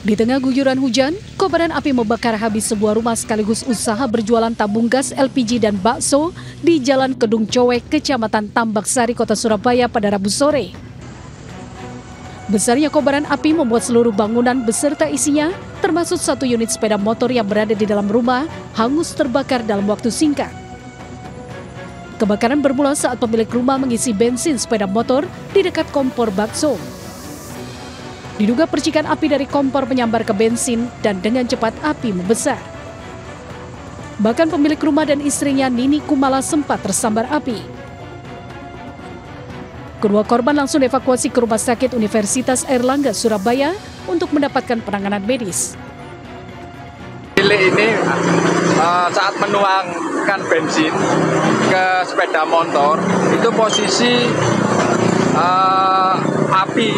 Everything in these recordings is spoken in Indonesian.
Di tengah guyuran hujan, kobaran api membakar habis sebuah rumah sekaligus usaha berjualan tabung gas LPG dan bakso di Jalan Kedung Cowek, Kecamatan Tambak Sari, Kota Surabaya pada Rabu sore. Besarnya kobaran api membuat seluruh bangunan beserta isinya, termasuk satu unit sepeda motor yang berada di dalam rumah, hangus terbakar dalam waktu singkat. Kebakaran bermula saat pemilik rumah mengisi bensin sepeda motor di dekat kompor bakso. Diduga percikan api dari kompor menyambar ke bensin dan dengan cepat api membesar. Bahkan pemilik rumah dan istrinya Nini Kumala sempat tersambar api. Kedua korban langsung dievakuasi ke Rumah Sakit Universitas Airlangga Surabaya untuk mendapatkan penanganan medis. Milik ini saat menuangkan bensin ke sepeda motor itu posisi api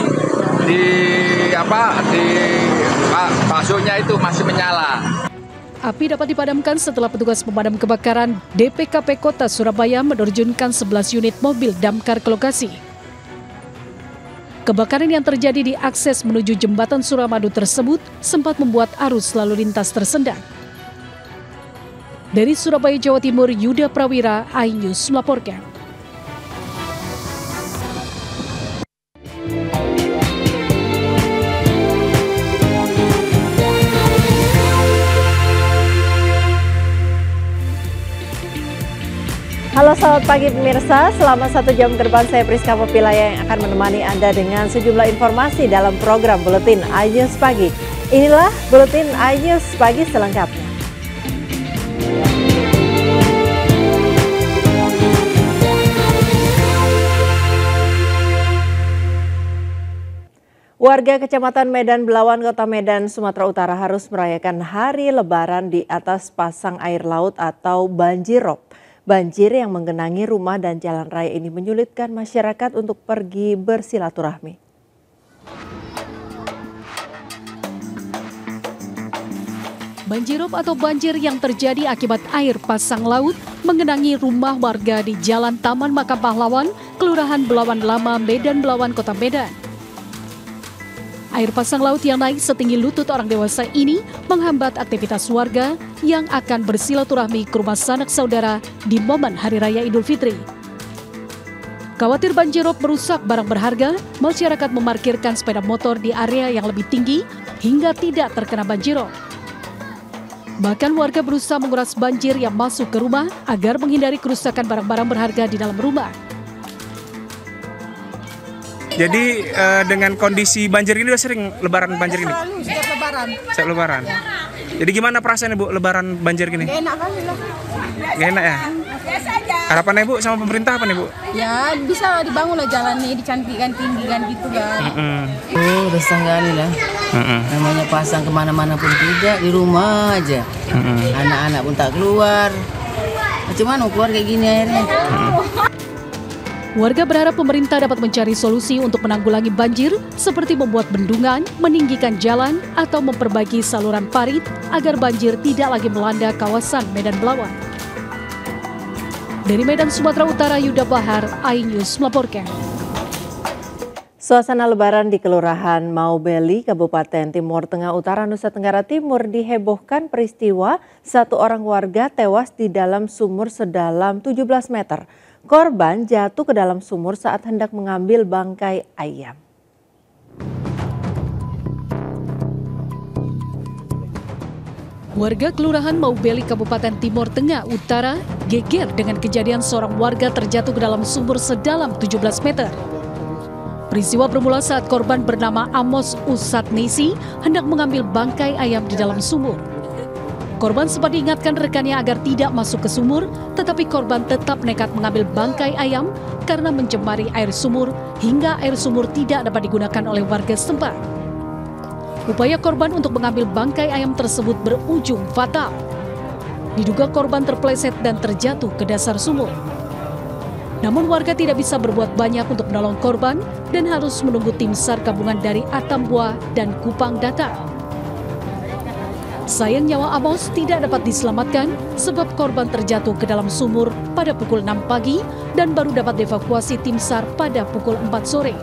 di baksonya itu masih menyala. Api dapat dipadamkan setelah petugas pemadam kebakaran DPKP Kota Surabaya menerjunkan 11 unit mobil damkar ke lokasi. Kebakaran yang terjadi di akses menuju jembatan Suramadu tersebut sempat membuat arus lalu lintas tersendat. Dari Surabaya, Jawa Timur, Yuda Prawira, iNews melaporkan. Halo selamat pagi pemirsa, selama 1 jam ke depan saya Priska Popilaya yang akan menemani Anda dengan sejumlah informasi dalam program Buletin iNews Pagi. Inilah Buletin iNews Pagi selengkapnya. Warga Kecamatan Medan Belawan, Kota Medan, Sumatera Utara harus merayakan Hari Lebaran di atas pasang air laut atau banjirop. Banjir yang menggenangi rumah dan jalan raya ini menyulitkan masyarakat untuk pergi bersilaturahmi. Banjirop atau banjir yang terjadi akibat air pasang laut menggenangi rumah warga di Jalan Taman Makam Pahlawan, Kelurahan Belawan Lama, Medan Belawan, Kota Medan. Air pasang laut yang naik setinggi lutut orang dewasa ini menghambat aktivitas warga yang akan bersilaturahmi ke rumah sanak saudara di momen Hari Raya Idul Fitri. Khawatir banjirop merusak barang berharga, masyarakat memarkirkan sepeda motor di area yang lebih tinggi hingga tidak terkena banjirop. Bahkan warga berusaha menguras banjir yang masuk ke rumah agar menghindari kerusakan barang-barang berharga di dalam rumah. Jadi dengan kondisi banjir ini udah sering lebaran banjir ini? Selalu, setiap lebaran. Setiap lebaran? Ya. Jadi gimana perasaannya Bu lebaran banjir gini? Gak enak kali lah. Gak enak ya? Biasa aja. Harapannya Bu sama pemerintah apa nih Bu? Ya bisa dibangun lah jalannya, dicantikkan, tinggikan gitu kan. Resah kali lah. Namanya pasang kemana-mana pun tidak, di rumah aja. Anak-anak pun tak keluar. Cuman mau keluar kayak gini akhirnya. Warga berharap pemerintah dapat mencari solusi untuk menanggulangi banjir seperti membuat bendungan, meninggikan jalan, atau memperbaiki saluran parit agar banjir tidak lagi melanda kawasan Medan Belawan. Dari Medan, Sumatera Utara, Yuda Bahar, iNews melaporkan. Suasana lebaran di Kelurahan Maubeli, Kabupaten Timur Tengah Utara, Nusa Tenggara Timur dihebohkan peristiwa satu orang warga tewas di dalam sumur sedalam 17 meter. Korban jatuh ke dalam sumur saat hendak mengambil bangkai ayam. Warga Kelurahan Maubeli, Kabupaten Timur Tengah Utara geger dengan kejadian seorang warga terjatuh ke dalam sumur sedalam 17 meter. Peristiwa bermula saat korban bernama Amos Usatnesi hendak mengambil bangkai ayam di dalam sumur. Korban sempat diingatkan rekannya agar tidak masuk ke sumur, tetapi korban tetap nekat mengambil bangkai ayam karena mencemari air sumur hingga air sumur tidak dapat digunakan oleh warga setempat. Upaya korban untuk mengambil bangkai ayam tersebut berujung fatal. Diduga korban terpeleset dan terjatuh ke dasar sumur. Namun warga tidak bisa berbuat banyak untuk menolong korban dan harus menunggu tim SAR gabungan dari Atambua dan Kupang datang. Sayang nyawa Amos tidak dapat diselamatkan sebab korban terjatuh ke dalam sumur pada pukul 6 pagi dan baru dapat dievakuasi tim SAR pada pukul 4 sore.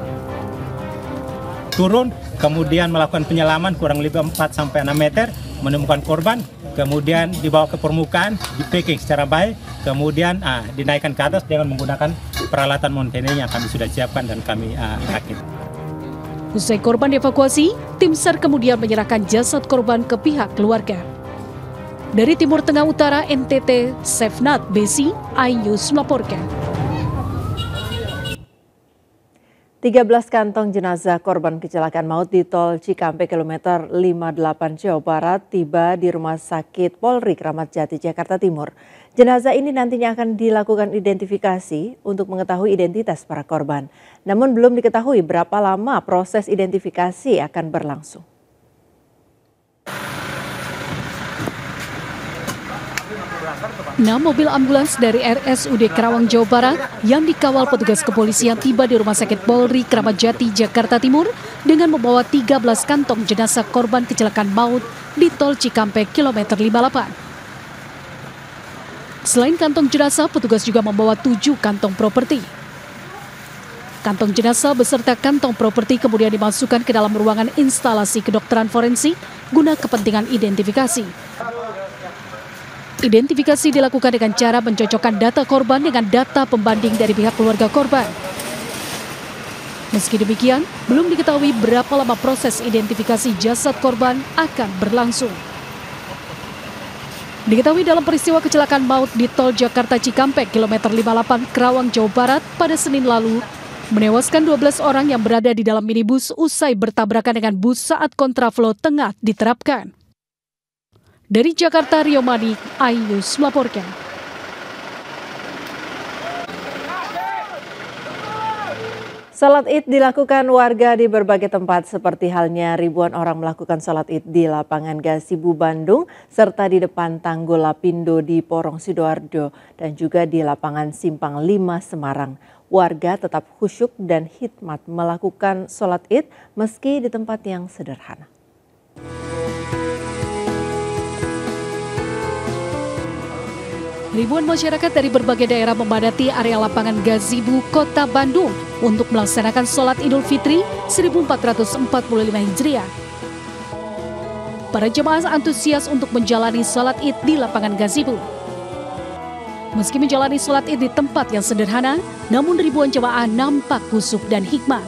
turun, kemudian melakukan penyelaman kurang lebih 4-6 meter, menemukan korban, kemudian dibawa ke permukaan, di packing secara baik, kemudian dinaikkan ke atas dengan menggunakan peralatan montaner yang kami sudah siapkan dan kami rakit. Usai korban dievakuasi, tim SAR kemudian menyerahkan jasad korban ke pihak keluarga. Dari Timur Tengah Utara NTT, Sefnat Besi, iNews melaporkan. 13 kantong jenazah korban kecelakaan maut di tol Cikampek kilometer 58 Jawa Barat tiba di Rumah Sakit Polri Kramat Jati, Jakarta Timur. Jenazah ini nantinya akan dilakukan identifikasi untuk mengetahui identitas para korban. Namun belum diketahui berapa lama proses identifikasi akan berlangsung. Mobil ambulans dari RSUD Karawang, Jawa Barat yang dikawal petugas kepolisian tiba di Rumah Sakit Polri Kramat Jati, Jakarta Timur dengan membawa 13 kantong jenazah korban kecelakaan maut di tol Cikampek kilometer 58. Selain kantong jenazah, petugas juga membawa 7 kantong properti. Kantong jenazah beserta kantong properti kemudian dimasukkan ke dalam ruangan instalasi kedokteran forensik guna kepentingan identifikasi. Identifikasi dilakukan dengan cara mencocokkan data korban dengan data pembanding dari pihak keluarga korban. Meski demikian, belum diketahui berapa lama proses identifikasi jasad korban akan berlangsung. Diketahui dalam peristiwa kecelakaan maut di tol Jakarta Cikampek kilometer 58 Karawang, Jawa Barat pada Senin lalu, menewaskan 12 orang yang berada di dalam minibus usai bertabrakan dengan bus saat kontraflow tengah diterapkan. Dari Jakarta, Rio Manik, iNews melaporkan. Salat Id dilakukan warga di berbagai tempat seperti halnya ribuan orang melakukan salat Id di lapangan Gasibu Bandung serta di depan Tanggul Lapindo di Porong Sidoarjo dan juga di lapangan Simpang 5 Semarang. Warga tetap khusyuk dan hikmat melakukan salat Id meski di tempat yang sederhana. Ribuan masyarakat dari berbagai daerah memadati area lapangan Gasibu, Kota Bandung untuk melaksanakan sholat Idul Fitri 1445 Hijriah. Para jemaah antusias untuk menjalani sholat Id di lapangan Gasibu. Meski menjalani sholat Id di tempat yang sederhana, namun ribuan jemaah nampak khusyuk dan hikmat.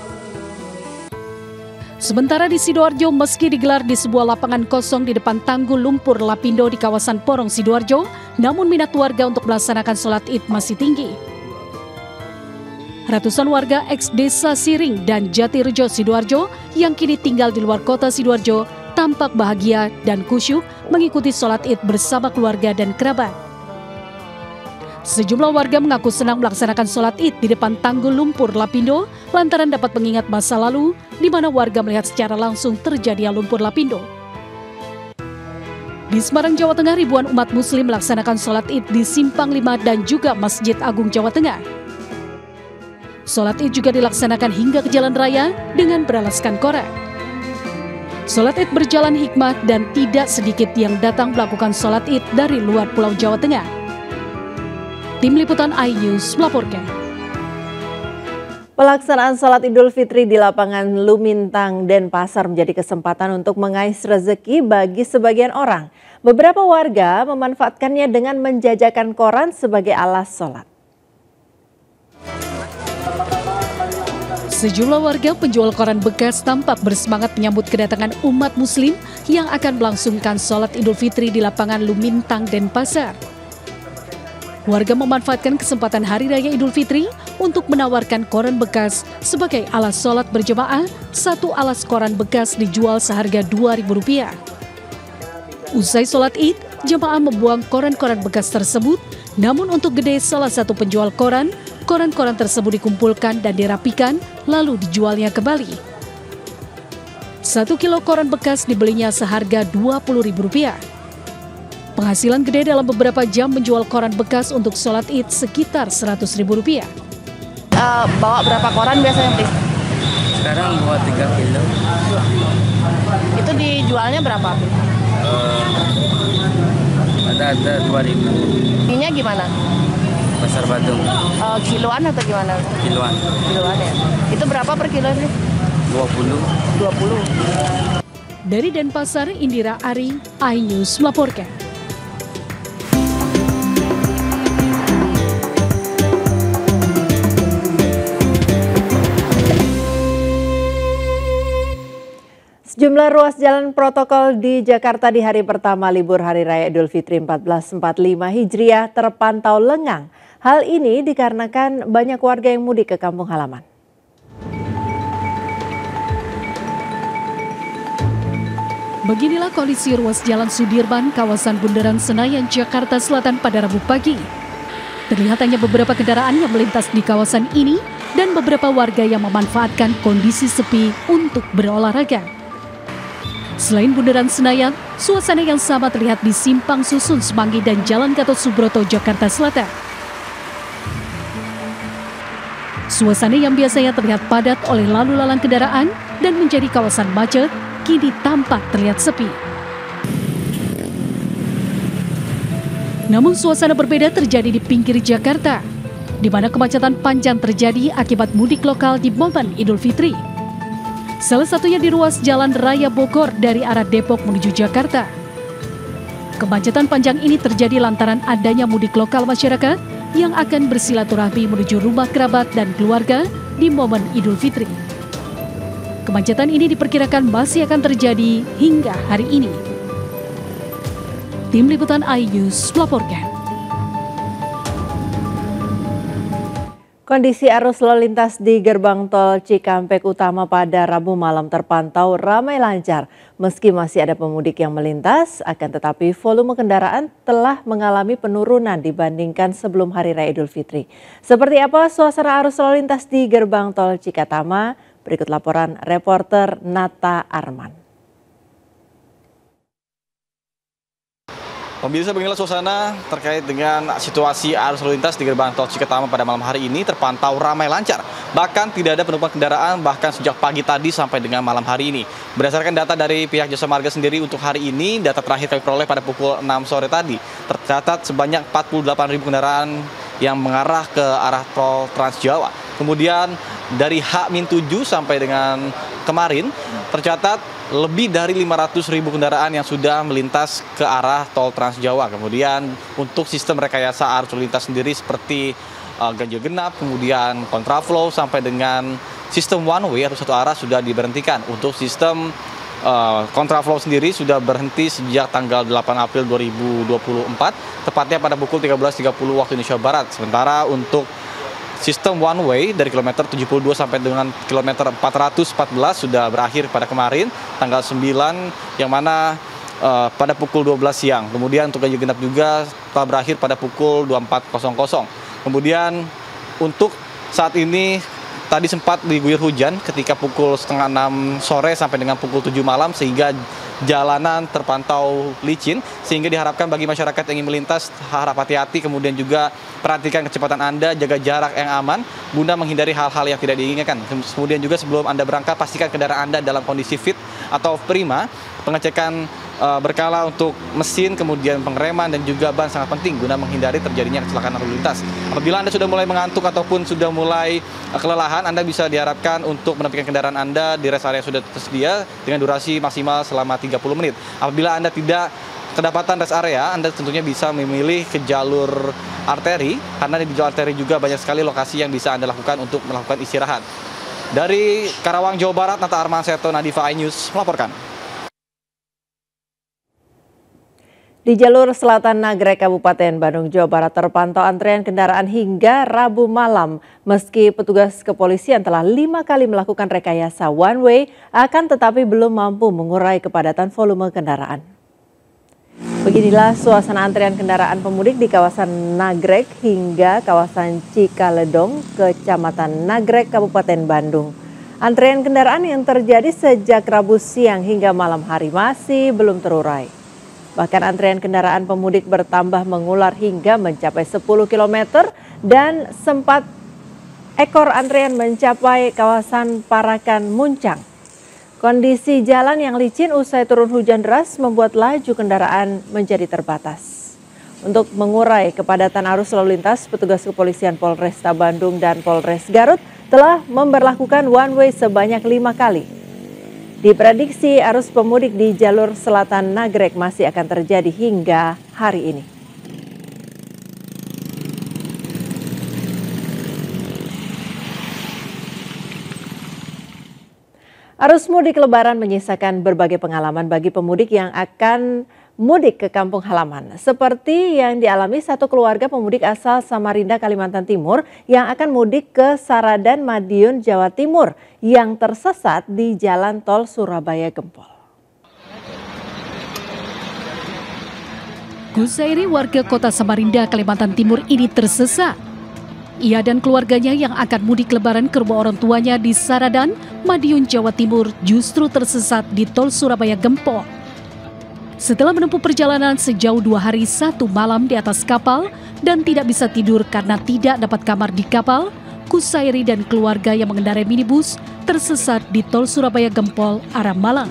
Sementara di Sidoarjo, meski digelar di sebuah lapangan kosong di depan Tanggul Lumpur Lapindo di kawasan Porong Sidoarjo, namun minat warga untuk melaksanakan sholat Id masih tinggi. Ratusan warga ex-desa Siring dan Jatirejo Sidoarjo yang kini tinggal di luar kota Sidoarjo tampak bahagia dan khusyuk mengikuti sholat Id bersama keluarga dan kerabat. Sejumlah warga mengaku senang melaksanakan sholat Id di depan Tanggul Lumpur Lapindo lantaran dapat mengingat masa lalu di mana warga melihat secara langsung terjadinya lumpur Lapindo. Di Semarang, Jawa Tengah, ribuan umat muslim melaksanakan sholat Id di Simpang 5 dan juga Masjid Agung Jawa Tengah. Sholat Id juga dilaksanakan hingga ke jalan raya dengan beralaskan koran. Sholat Id berjalan hikmat dan tidak sedikit yang datang melakukan sholat Id dari luar Pulau Jawa Tengah. Tim Liputan iNews melaporkan. Pelaksanaan sholat Idul Fitri di lapangan Lumintang, Denpasar menjadi kesempatan untuk mengais rezeki bagi sebagian orang. Beberapa warga memanfaatkannya dengan menjajakan koran sebagai alas sholat. Sejumlah warga penjual koran bekas tampak bersemangat menyambut kedatangan umat muslim yang akan melangsungkan sholat Idul Fitri di lapangan Lumintang, Denpasar. Warga memanfaatkan kesempatan Hari Raya Idul Fitri untuk menawarkan koran bekas sebagai alas sholat berjemaah. Satu alas koran bekas dijual seharga Rp2.000. Usai sholat Id, jemaah membuang koran-koran bekas tersebut. Namun untuk gede salah satu penjual koran, koran-koran tersebut dikumpulkan dan dirapikan lalu dijualnya kembali. 1 kilo koran bekas dibelinya seharga Rp20.000. Penghasilan gede dalam beberapa jam menjual koran bekas untuk sholat Id sekitar Rp100.000. Bawa berapa koran biasanya, Pris? Sekarang bawa 3 kilo. Itu dijualnya berapa? Ada 2.000. Ininya gimana? Pasar Badung. Kiloan atau gimana? Kiloan. Kiloan ya. Itu berapa per kilo, Pris? 20. Dari Denpasar, Indira Ari, iNews melaporkan. Sejumlah ruas jalan protokol di Jakarta di hari pertama libur Hari Raya Idul Fitri 1445 Hijriah terpantau lengang. Hal ini dikarenakan banyak warga yang mudik ke kampung halaman. Beginilah kondisi ruas Jalan Sudirman, kawasan Bundaran Senayan, Jakarta Selatan pada Rabu pagi. Terlihat hanya beberapa kendaraan yang melintas di kawasan ini dan beberapa warga yang memanfaatkan kondisi sepi untuk berolahraga. Selain Bundaran Senayan, suasana yang sama terlihat di Simpang Susun Semanggi dan Jalan Gatot Subroto, Jakarta Selatan. Suasana yang biasanya terlihat padat oleh lalu lalang kendaraan dan menjadi kawasan macet, kini tampak terlihat sepi. Namun suasana berbeda terjadi di pinggir Jakarta, di mana kemacetan panjang terjadi akibat mudik lokal di momen Idul Fitri. Salah satunya di ruas Jalan Raya Bogor dari arah Depok menuju Jakarta. Kemacetan panjang ini terjadi lantaran adanya mudik lokal masyarakat yang akan bersilaturahmi menuju rumah kerabat dan keluarga di momen Idul Fitri. Kemacetan ini diperkirakan masih akan terjadi hingga hari ini. Tim Liputan iNews melaporkan. Kondisi arus lalu lintas di gerbang tol Cikampek Utama pada Rabu malam terpantau ramai lancar. Meski masih ada pemudik yang melintas, akan tetapi volume kendaraan telah mengalami penurunan dibandingkan sebelum Hari Raya Idul Fitri. Seperti apa suasana arus lalu lintas di gerbang tol Cikatama? Berikut laporan reporter Nata Arman. Pemirsa, beginilah suasana terkait dengan situasi arus lalu lintas di gerbang tol Cikatama pada malam hari ini terpantau ramai lancar. Bahkan tidak ada penumpukan kendaraan bahkan sejak pagi tadi sampai dengan malam hari ini. Berdasarkan data dari pihak Jasa Marga sendiri untuk hari ini, data terakhir kami peroleh pada pukul 6 sore tadi, tercatat sebanyak 48.000 kendaraan yang mengarah ke arah tol Trans Jawa. Kemudian dari H-7 sampai dengan kemarin tercatat lebih dari 500.000 kendaraan yang sudah melintas ke arah tol Trans Jawa. Kemudian untuk sistem rekayasa arus lalu lintas sendiri seperti ganjil genap, kemudian kontraflow sampai dengan sistem one way atau satu arah sudah diberhentikan. Untuk sistem kontraflow sendiri sudah berhenti sejak tanggal 8 April 2024, tepatnya pada pukul 13.30 waktu Indonesia Barat. Sementara untuk sistem one way dari kilometer 72 sampai dengan kilometer 414 sudah berakhir pada kemarin tanggal 9 yang mana pada pukul 12 siang. Kemudian untuk ganjil genap juga telah berakhir pada pukul 24.00. Kemudian untuk saat ini tadi sempat diguyur hujan ketika pukul setengah 6 sore sampai dengan pukul 7 malam sehingga jalanan terpantau licin, sehingga diharapkan bagi masyarakat yang ingin melintas harap hati-hati, kemudian juga perhatikan kecepatan Anda, jaga jarak yang aman guna menghindari hal-hal yang tidak diinginkan. Kemudian juga sebelum Anda berangkat pastikan kendaraan Anda dalam kondisi fit atau prima. Pengecekan berkala untuk mesin, kemudian pengereman dan juga ban sangat penting guna menghindari terjadinya kecelakaan lalu lintas. Apabila Anda sudah mulai mengantuk ataupun sudah mulai kelelahan, Anda bisa diharapkan untuk menepikan kendaraan Anda di rest area yang sudah tersedia dengan durasi maksimal selama 30 menit. Apabila Anda tidak kedapatan rest area, Anda tentunya bisa memilih ke jalur arteri, karena di jalur arteri juga banyak sekali lokasi yang bisa Anda lakukan untuk melakukan istirahat. Dari Karawang, Jawa Barat, Nata Arman Seto, Nadifa iNews melaporkan. Di jalur selatan Nagrek, Kabupaten Bandung, Jawa Barat terpantau antrean kendaraan hingga Rabu malam. Meski petugas kepolisian telah 5 kali melakukan rekayasa one way, akan tetapi belum mampu mengurai kepadatan volume kendaraan. Beginilah suasana antrean kendaraan pemudik di kawasan Nagrek hingga kawasan Cikaledong, Kecamatan Nagrek, Kabupaten Bandung. Antrean kendaraan yang terjadi sejak Rabu siang hingga malam hari masih belum terurai. Bahkan antrean kendaraan pemudik bertambah mengular hingga mencapai 10 km dan sempat ekor antrean mencapai kawasan Parakan Muncang. Kondisi jalan yang licin usai turun hujan deras membuat laju kendaraan menjadi terbatas. Untuk mengurai kepadatan arus lalu lintas, petugas kepolisian Polresta Bandung dan Polres Garut telah memberlakukan one way sebanyak 5 kali. Diprediksi arus pemudik di jalur selatan Nagrek masih akan terjadi hingga hari ini. Arus mudik Lebaran menyisakan berbagai pengalaman bagi pemudik yang akan mudik ke kampung halaman. Seperti yang dialami satu keluarga pemudik asal Samarinda, Kalimantan Timur yang akan mudik ke Saradan, Madiun, Jawa Timur yang tersesat di jalan tol Surabaya Gempol. Gusairi, warga kota Samarinda, Kalimantan Timur ini tersesat. Ia dan keluarganya yang akan mudik Lebaran ke rumah orang tuanya di Saradan, Madiun, Jawa Timur justru tersesat di tol Surabaya Gempol. Setelah menempuh perjalanan sejauh 2 hari 1 malam di atas kapal dan tidak bisa tidur karena tidak dapat kamar di kapal, Gusairi dan keluarga yang mengendarai minibus tersesat di tol Surabaya Gempol arah Malang.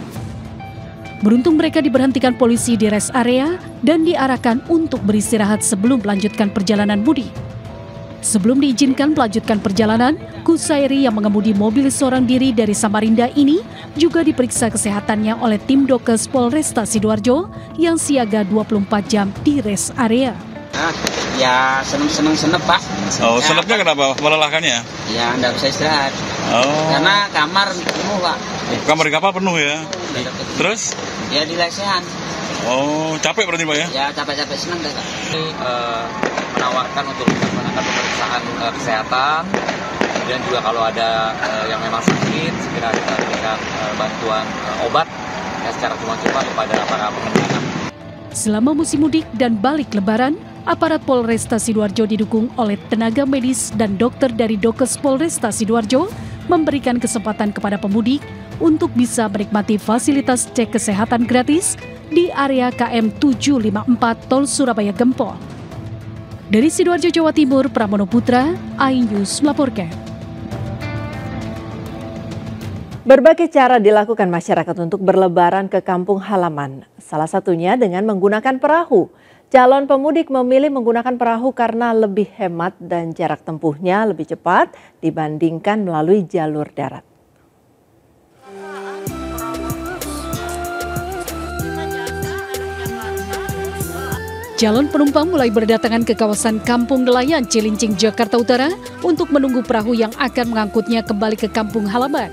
Beruntung mereka diberhentikan polisi di rest area dan diarahkan untuk beristirahat sebelum melanjutkan perjalanan mudik. Sebelum diizinkan melanjutkan perjalanan, Gusairi yang mengemudi mobil seorang diri dari Samarinda ini juga diperiksa kesehatannya oleh tim Dokes Polresta Sidoarjo yang siaga 24 jam di rest area. Ya seneng Pak. Oh, senepnya kenapa? Melelahkannya? Ya nggak bisa istirahat. Oh. Karena kamar penuh Pak. Kamar di kapal penuh ya? Terus? Ya di lesehan. Oh, capek berarti Pak ya? Ya capek-capek seneng Kak. Menawarkan untuk melakukan pemeriksaan kesehatan, dan juga kalau ada yang memang sakit segera kita berikan bantuan obat ya, secara cuma-cuma kepada para pengendara. Selama musim mudik dan balik Lebaran, aparat Polresta Sidoarjo didukung oleh tenaga medis dan dokter dari Dokes Polresta Sidoarjo memberikan kesempatan kepada pemudik untuk bisa menikmati fasilitas cek kesehatan gratis di area KM 754 Tol Surabaya Gempol. Dari Sidoarjo, Jawa Timur, Pramono Putra, iNews melaporkan. Berbagai cara dilakukan masyarakat untuk berlebaran ke kampung halaman. Salah satunya dengan menggunakan perahu. Calon pemudik memilih menggunakan perahu karena lebih hemat dan jarak tempuhnya lebih cepat dibandingkan melalui jalur darat. Calon penumpang mulai berdatangan ke kawasan Kampung Nelayan Cilincing, Jakarta Utara untuk menunggu perahu yang akan mengangkutnya kembali ke kampung halaman.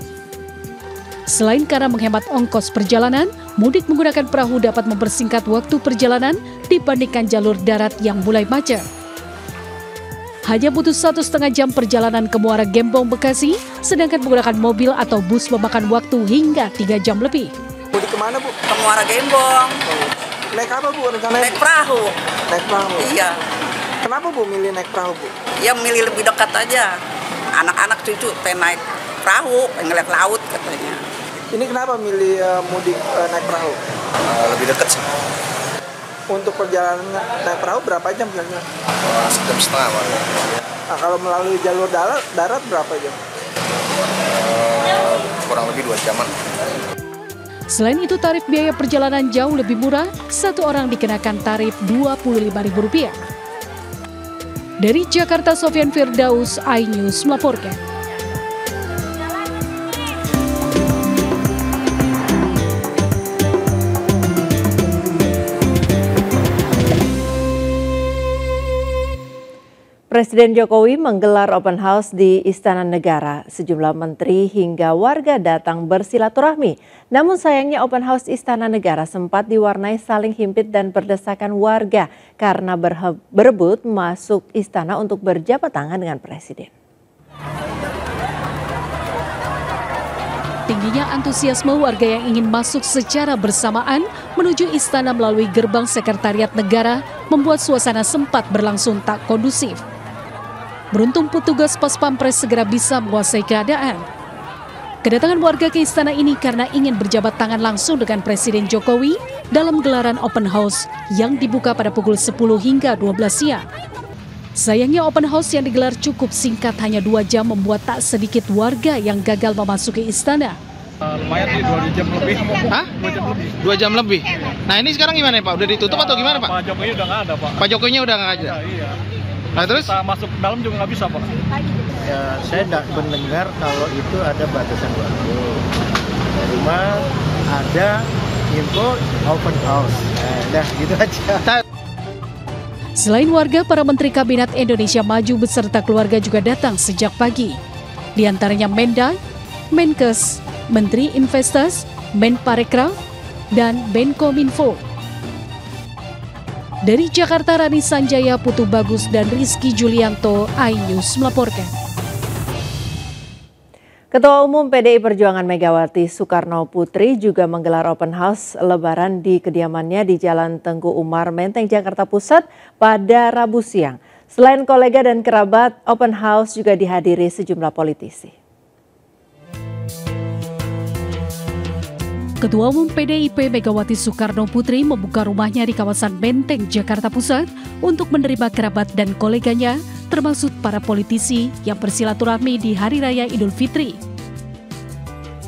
Selain karena menghemat ongkos perjalanan, mudik menggunakan perahu dapat mempersingkat waktu perjalanan dibandingkan jalur darat yang mulai macet. Hanya butuh 1,5 jam perjalanan ke Muara Gembong, Bekasi, sedangkan menggunakan mobil atau bus memakan waktu hingga 3 jam lebih. Mudik kemana Bu? Ke Muara Gembong. Naik apa Bu rencananya? Naik perahu. Naik perahu? Iya. Kenapa Bu milih naik perahu Bu? Ya milih lebih dekat aja. Anak-anak cucu pengen naik perahu, pengen ngeliat laut katanya. Ini kenapa milih mudik naik perahu? Lebih dekat sih. Untuk perjalanan naik perahu berapa jam kira-kira? 1,5 jam. Nah, kalau melalui jalur darat berapa jam? Kurang lebih 2 jaman. Selain itu, tarif biaya perjalanan jauh lebih murah, satu orang dikenakan tarif Rp25.000. Dari Jakarta, Sofyan Firdaus, iNews melaporkan. Presiden Jokowi menggelar open house di Istana Negara. Sejumlah menteri hingga warga datang bersilaturahmi. Namun sayangnya open house Istana Negara sempat diwarnai saling himpit dan berdesakan warga karena berebut masuk istana untuk berjabat tangan dengan Presiden. Tingginya antusiasme warga yang ingin masuk secara bersamaan menuju istana melalui gerbang Sekretariat Negara membuat suasana sempat berlangsung tak kondusif. Beruntung petugas Pas Pampres segera bisa menguasai keadaan. Kedatangan warga ke istana ini karena ingin berjabat tangan langsung dengan Presiden Jokowi dalam gelaran open house yang dibuka pada pukul 10 hingga 12 siang. Sayangnya open house yang digelar cukup singkat, hanya 2 jam, membuat tak sedikit warga yang gagal memasuki istana. Lumayan sih 2 jam lebih. Hah? 2 jam lebih. 2 jam lebih. Nah ini sekarang gimana Pak? Udah ditutup atau gimana Pak? Pak Jokowi udah nggak ada Pak. Pak Jokowinya udah nggak ada? Iya. Nah terus? Kita masuk ke dalam juga nggak bisa Pak. ya saya tidak mendengar kalau itu ada batasan waktu. Di rumah ada info open house. Nah, gitu aja. Selain warga, para Menteri Kabinet Indonesia Maju beserta keluarga juga datang sejak pagi. Di antaranya Mendak, Menkes, Menteri Investasi, Menparekraf, dan Menkominfo. Dari Jakarta, Rani Sanjaya, Putu Bagus, dan Rizky Julianto, iNews melaporkan. Ketua Umum PDI Perjuangan Megawati Soekarno Putri juga menggelar open house Lebaran di kediamannya di Jalan Tengku Umar, Menteng, Jakarta Pusat pada Rabu siang. Selain kolega dan kerabat, open house juga dihadiri sejumlah politisi. Ketua Umum PDIP Megawati Soekarno Putri membuka rumahnya di kawasan Menteng, Jakarta Pusat untuk menerima kerabat dan koleganya, termasuk para politisi yang bersilaturahmi di Hari Raya Idul Fitri.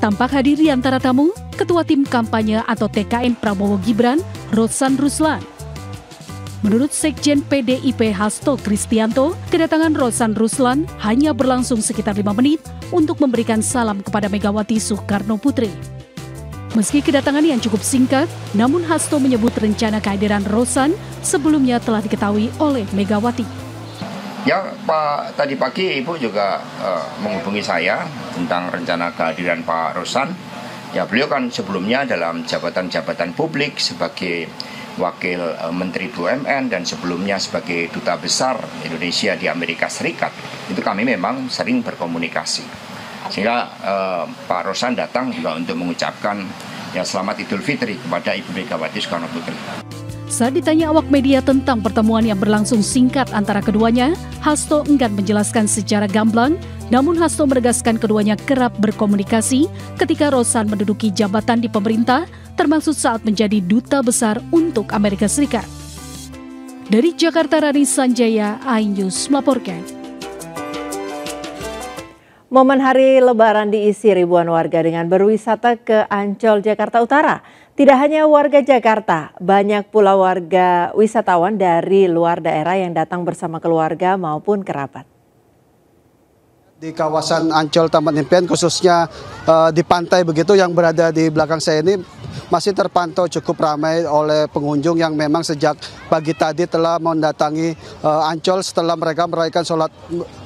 Tampak hadir di antara tamu, Ketua Tim Kampanye atau TKN Prabowo Gibran, Rosan Ruslan. Menurut Sekjen PDIP Hasto Kristianto, kedatangan Rosan Ruslan hanya berlangsung sekitar 5 menit untuk memberikan salam kepada Megawati Soekarno Putri. Meski kedatangan yang cukup singkat, namun Hasto menyebut rencana kehadiran Rosan sebelumnya telah diketahui oleh Megawati. Ya, Pak, tadi pagi Ibu juga menghubungi saya tentang rencana kehadiran Pak Rosan. Ya, beliau kan sebelumnya dalam jabatan-jabatan publik sebagai Wakil Menteri BUMN dan sebelumnya sebagai Duta Besar Indonesia di Amerika Serikat. Itu kami memang sering berkomunikasi. Sehingga Pak Rosan datang juga untuk mengucapkan ya selamat Idul Fitri kepada Ibu Megawati Soekarno Putri. Saat ditanya awak media tentang pertemuan yang berlangsung singkat antara keduanya, Hasto enggan menjelaskan secara gamblang, namun Hasto menegaskan keduanya kerap berkomunikasi ketika Rosan menduduki jabatan di pemerintah, termasuk saat menjadi Duta Besar untuk Amerika Serikat. Dari Jakarta, Rani Sanjaya, iNews melaporkan. Momen hari Lebaran diisi ribuan warga dengan berwisata ke Ancol, Jakarta Utara. Tidak hanya warga Jakarta, banyak pula warga wisatawan dari luar daerah yang datang bersama keluarga maupun kerabat. Di kawasan Ancol Taman Impian, khususnya di pantai begitu yang berada di belakang saya ini, masih terpantau cukup ramai oleh pengunjung yang memang sejak pagi tadi telah mendatangi Ancol setelah mereka merayakan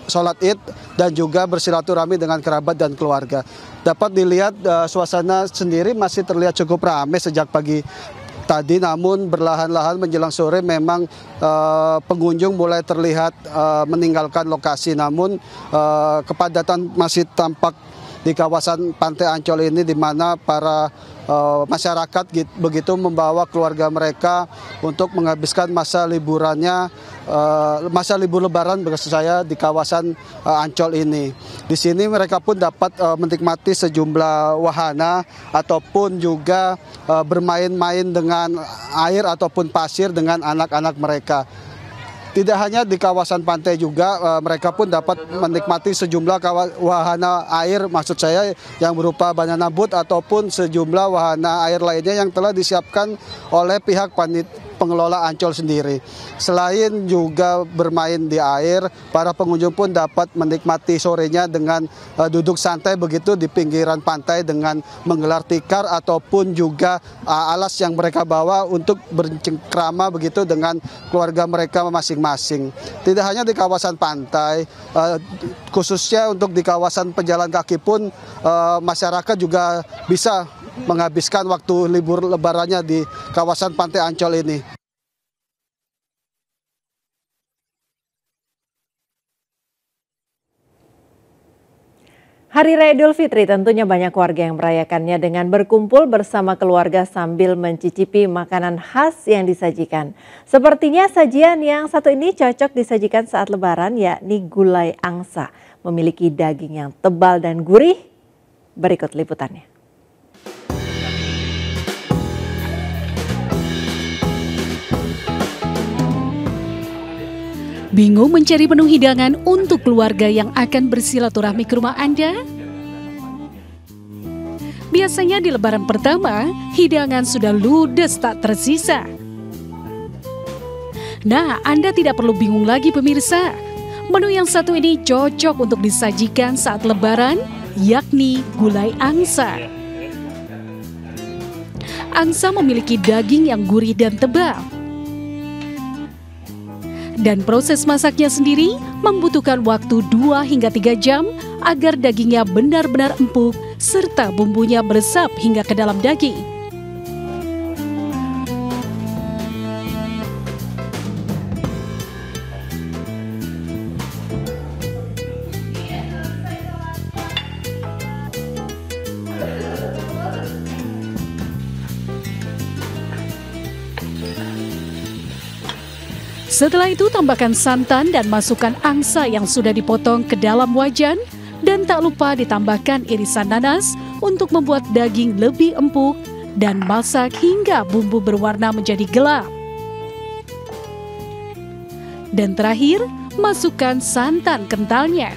sholat Id dan juga bersilaturahmi dengan kerabat dan keluarga. Dapat dilihat suasana sendiri masih terlihat cukup ramai sejak pagi tadi, namun berlahan-lahan menjelang sore memang pengunjung mulai terlihat meninggalkan lokasi. Namun kepadatan masih tampak di kawasan Pantai Ancol ini, di mana para masyarakat begitu membawa keluarga mereka untuk menghabiskan masa liburannya, masa libur Lebaran maksud saya di kawasan Ancol ini. Di sini mereka pun dapat menikmati sejumlah wahana ataupun juga bermain-main dengan air ataupun pasir dengan anak-anak mereka. Tidak hanya di kawasan pantai juga, mereka pun dapat menikmati sejumlah wahana air, maksud saya yang berupa banana boat ataupun sejumlah wahana air lainnya yang telah disiapkan oleh pihak pengelola Ancol sendiri. Selain juga bermain di air, para pengunjung pun dapat menikmati sorenya dengan duduk santai begitu di pinggiran pantai dengan menggelar tikar ataupun juga alas yang mereka bawa untuk bercengkrama begitu dengan keluarga mereka masing-masing. Tidak hanya di kawasan pantai, khususnya untuk di kawasan pejalan kaki pun masyarakat juga bisa menghabiskan waktu libur lebarannya di kawasan Pantai Ancol ini. Hari Raya Idul Fitri tentunya banyak warga yang merayakannya dengan berkumpul bersama keluarga sambil mencicipi makanan khas yang disajikan. Sepertinya sajian yang satu ini cocok disajikan saat Lebaran, yakni gulai angsa. Memiliki daging yang tebal dan gurih. Berikut liputannya. Bingung mencari menu hidangan untuk keluarga yang akan bersilaturahmi ke rumah Anda? Biasanya di Lebaran pertama, hidangan sudah ludes tak tersisa. Nah, Anda tidak perlu bingung lagi pemirsa. Menu yang satu ini cocok untuk disajikan saat Lebaran, yakni gulai angsa. Angsa memiliki daging yang gurih dan tebal. Dan proses masaknya sendiri membutuhkan waktu 2 hingga 3 jam agar dagingnya benar-benar empuk serta bumbunya meresap hingga ke dalam daging. Setelah itu tambahkan santan dan masukkan angsa yang sudah dipotong ke dalam wajan dan tak lupa ditambahkan irisan nanas untuk membuat daging lebih empuk dan masak hingga bumbu berwarna menjadi gelap. Dan terakhir, masukkan santan kentalnya.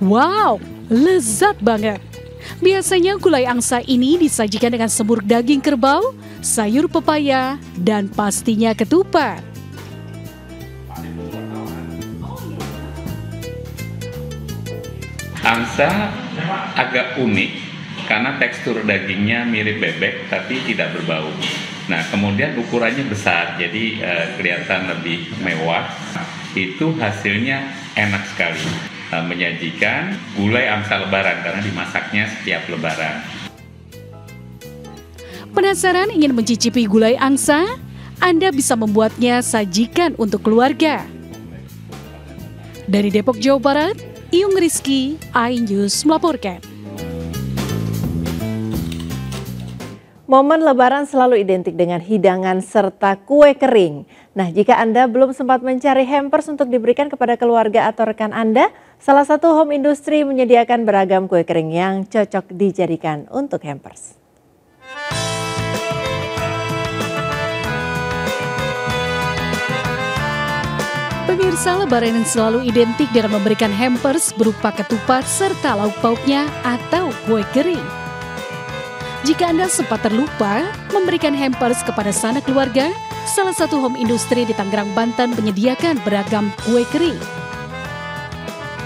Wow, lezat banget! Biasanya gulai angsa ini disajikan dengan semur daging kerbau, sayur pepaya, dan pastinya ketupat. Angsa agak unik karena tekstur dagingnya mirip bebek tapi tidak berbau. Nah, kemudian ukurannya besar, jadi kelihatan lebih mewah. Itu hasilnya enak sekali. Menyajikan gulai angsa Lebaran karena dimasaknya setiap Lebaran. Penasaran ingin mencicipi gulai angsa? Anda bisa membuatnya sajikan untuk keluarga. Dari Depok, Jawa Barat, Iyung Rizky, iNews melaporkan. Momen Lebaran selalu identik dengan hidangan serta kue kering. Nah, jika Anda belum sempat mencari hampers untuk diberikan kepada keluarga atau rekan Anda, salah satu home industry menyediakan beragam kue kering yang cocok dijadikan untuk hampers. Pemirsa, Lebaran yang selalu identik dengan memberikan hampers berupa ketupat serta lauk pauknya atau kue kering. Jika Anda sempat terlupa memberikan hampers kepada sanak keluarga, salah satu home industry di Tangerang, Banten menyediakan beragam kue kering.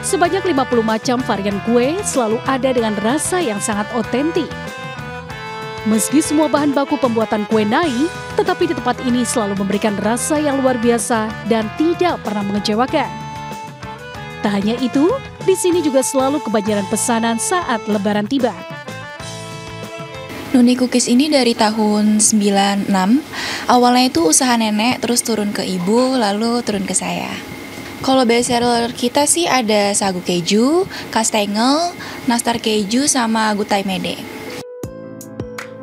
Sebanyak 50 macam varian kue selalu ada dengan rasa yang sangat otentik. Meski semua bahan baku pembuatan kue naik, tetapi di tempat ini selalu memberikan rasa yang luar biasa dan tidak pernah mengecewakan. Tak hanya itu, di sini juga selalu kebanjiran pesanan saat Lebaran tiba. Nuni Cookies ini dari tahun 96. Awalnya itu usaha nenek, terus turun ke ibu, lalu turun ke saya. Kalau best seller kita sih ada sagu keju, kastengel, nastar keju, sama gutai mede.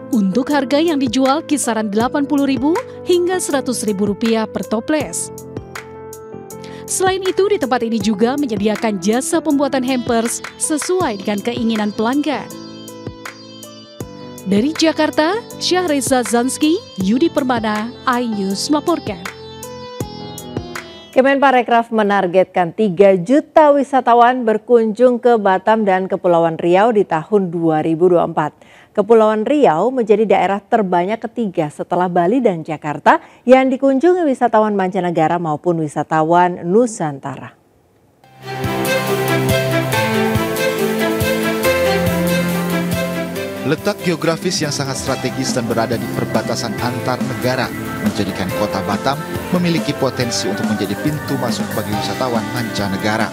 Untuk harga yang dijual kisaran Rp80.000 hingga Rp100.000 per toples. Selain itu, di tempat ini juga menyediakan jasa pembuatan hampers sesuai dengan keinginan pelanggan. Dari Jakarta, Syahreza Zanski, Yudi Permana, iNews melaporkan. Kemenparekraf menargetkan 3 juta wisatawan berkunjung ke Batam dan Kepulauan Riau di tahun 2024. Kepulauan Riau menjadi daerah terbanyak ketiga setelah Bali dan Jakarta yang dikunjungi wisatawan mancanegara maupun wisatawan Nusantara. Letak geografis yang sangat strategis dan berada di perbatasan antar negara menjadikan kota Batam memiliki potensi untuk menjadi pintu masuk bagi wisatawan mancanegara.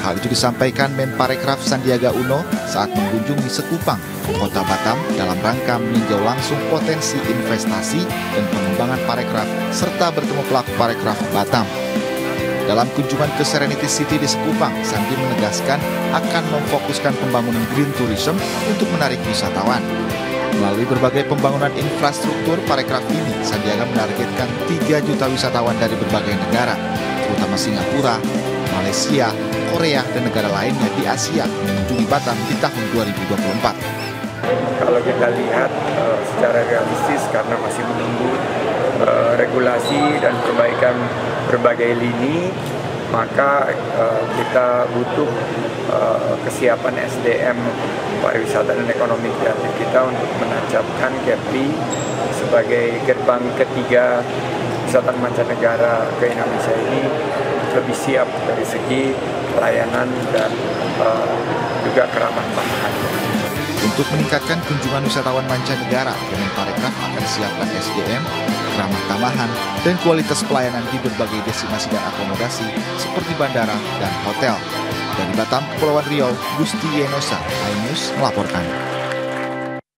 Hal itu disampaikan Menparekraf Sandiaga Uno saat mengunjungi Sekupang, kota Batam, dalam rangka meninjau langsung potensi investasi dan pengembangan parekraf serta bertemu pelaku parekraf Batam. Dalam kunjungan ke Serenity City di Sekupang, Sandi menegaskan akan memfokuskan pembangunan green tourism untuk menarik wisatawan. Melalui berbagai pembangunan infrastruktur parekraf ini, Sandiaga menargetkan 3 juta wisatawan dari berbagai negara, terutama Singapura, Malaysia, Korea, dan negara lainnya di Asia mengunjungi Batam di tahun 2024. Kalau kita lihat secara realistis karena masih menunggu regulasi dan perbaikan berbagai lini, maka kita butuh kesiapan SDM pariwisata dan ekonomi kreatif kita untuk menancapkan Kepri sebagai gerbang ketiga wisatawan mancanegara ke Indonesia ini lebih siap dari segi pelayanan dan juga keramah tamahan. Untuk meningkatkan kunjungan wisatawan mancanegara, Kemenparekraf akan siapkan SDM, ramah tamahan, dan kualitas pelayanan di berbagai destinasi dan akomodasi seperti bandara dan hotel. Dari Batam, Kepulauan Riau, Gusti Yenosa, iNews melaporkan.